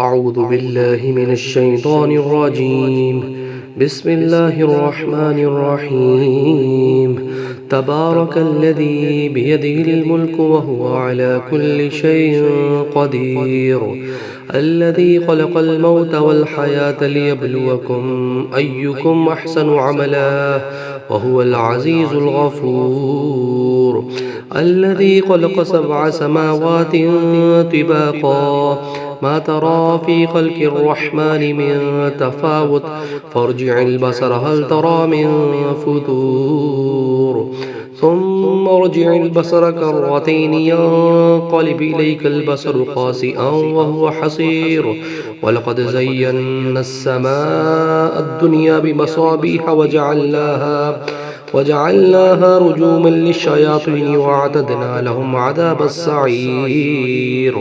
أعوذ بالله من الشيطان الرجيم. بسم الله الرحمن الرحيم. تبارك الذي بيده الملك وهو على كل شيء قدير، الذي خلق الموت والحياة ليبلوكم أيكم أحسن عملا وهو العزيز الغفور، الذي خلق 7 سماوات طباقا ما ترى في خلق الرحمن من تفاوت فارجع البصر هل ترى من فتور، ثم ارجع البصر كرتين ينقلب إليك البصر خاسئا وهو حصير، ولقد زينا السماء الدنيا بمصابيح وجعلناها رجوما للشياطين وأعتدنا لهم عذاب السعير.